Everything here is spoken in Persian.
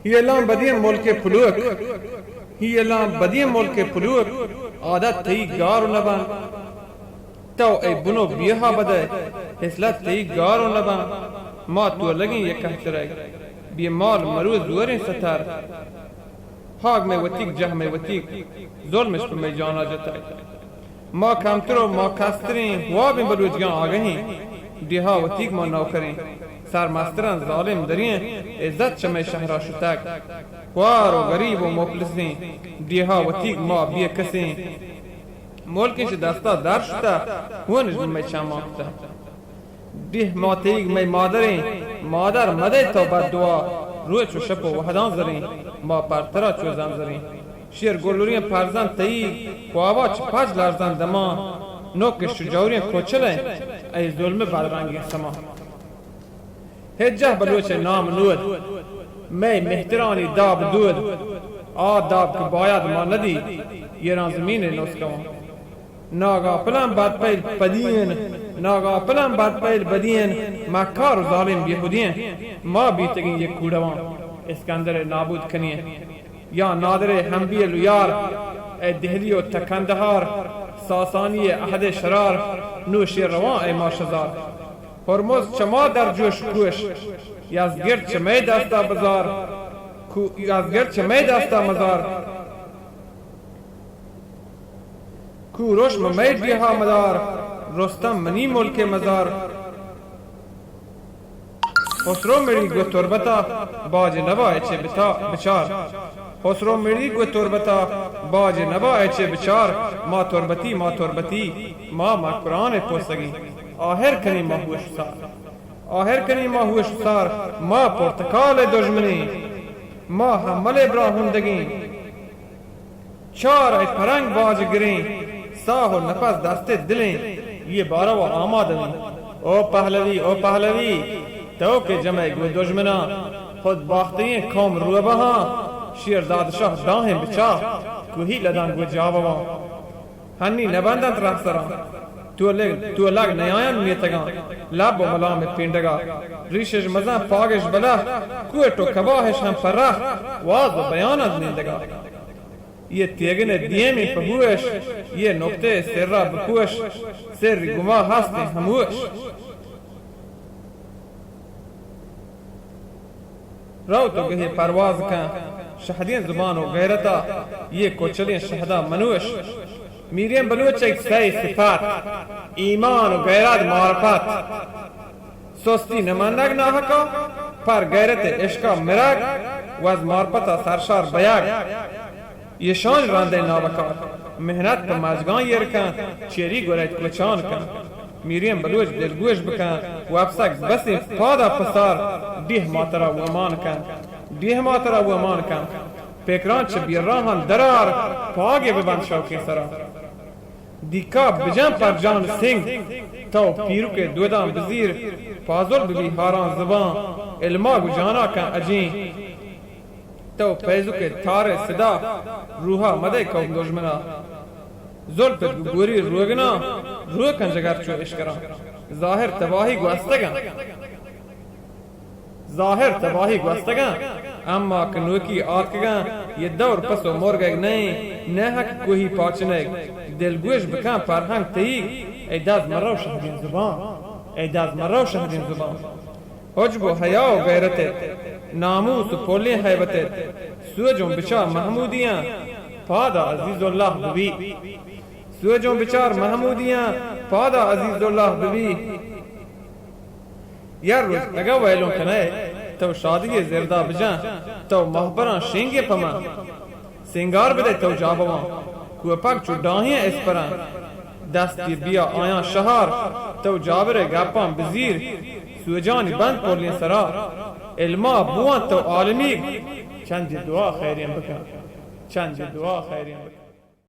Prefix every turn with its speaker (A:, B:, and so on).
A: هیلان بدی ملک پلوک هیلان بدی ملک پلوک عادت تی گارو نبان تو ای بنو بیها بده حسلت تی گارو نبان ما تو لگین یک کهتره بی مال مروز زورین ستر حاق میں وطیق جہ میں وطیق ظلمش پر میں جانا جتائی ما کمترو ما کسترین وابین بلوچگان آگهین دیها وطیق ما نوکرین سرمستران ظالم درین عزت چمی شهرا شتک خوار و غریب و مفلسین دیها وطیق ما بیه کسین ملکش دستا در شتا هونش می چماختا دیه ما تیگ می مادرین مادر مده تو بد دعا روی چو شپ و وحدان زرین ما پرترا چو زن زرین شیر گلورین پرزن تیگ خوابا چه پاج لرزن دما نوک شجاورین کوچلین ای ظلم بدرنگی سما هجه بلوچ نام نود می مهترانی داب دود داب که باید ما ندی ایران زمین نسکوان ناگا پلان بد پیل بدین ناگا پلان بد پیل بدین مکار و ظالم بیهودین ما بیتگین یک کودوان اسکندر نابود کنین یا نادر همبیل و یار ای دهلی و تکندهار ساسانی احد شرار نوشی روان ای ماشزار هرمز چما در جوش کوش یزگرد چمی دستا بزار یزگرد چمی دستا مزار کوروش ممید بیها مدار رستم منی ملک مزار خسرو میری گو تربتا باج نبا ایچه بچار خسرو میری گو تربتا باج نبا ایچه بچار ما تربتی ما مکران پوسگی آخر کنی ما هوش سار آخر کنی ما هوش سار ما پرتکال دشمنی ما حمل براهندگی چار ای پرنگ باج گرین ساہ و نفس دست دلیں یہ بارہ و آمادنی او پہلوی تو کہ جمع گو دشمنا خود باختین قوم روبہاں شیر دادشاہ داہیں بچا کوہی لدان گو جاوان ہنی نبندن رہ سران تو لگ نیاین میتگان لب و ملام پینڈگا ریشش مزان پاگش بلا کوئے تو کباہش ہم پر رہ واض و بیان از نیندگا یہ تیگن دیمی پہوش یہ نقطے سر بکوش سر گما ہستے ہموش رو تو گہی پرواز کن شہدین زبان و غیرتا یہ کوچلین شہدہ منوش میریم بلوچ ایک سی صفات ایمان و غیرت معرفت سستی نماندگ ناحقا پر غیرت عشقا مرگ و از معرفتا سرشار بیگ یہ شان رانده نابکار محنت پا مجگان یرکن چیری گوریت کلچان کن میریم بلوچ دلگوش بکن و افسک بسی پادا پسار دیه ماترا و امان کن پیکران چه بیراهان درار پاگه ببند شوکی سرا دیکا بجن پر جان سنگ تو پیرو کے دودان بزیر پازل ببی ہاران زبان علما گو جانا کن اجین تو پیزو کے تھارے صدا روحا مدے قوم دشمنا زلف گوری روگنا روکن جگر چو اشکران ظاہر تباہی گوستگان اما کنوکی آتکگان یہ دور پسو مرگگ نہیں نحق کوئی پاچنگ دلگوش بکن پرہنگ تیگ ایداز مرو شہدین زبان حجب و حیا و غیرتت ناموس و پولین حیبتت سوجون بچار محمودیاں پادا عزیز اللہ ببی سوجون بچار محمودیاں پادا عزیز اللہ ببی یار روز اگا ویلون کنے تو شادی زردہ بجان تو محبران شینگے پمان سنگار بدے تو جابوان کوئی پاک چوڑاہیاں اس پران دستی بیا آیاں شہار تو جابر گپان بزیر سوجانی بند پولین سرا علما بوان تو عالمی چند دعا خیرین بکن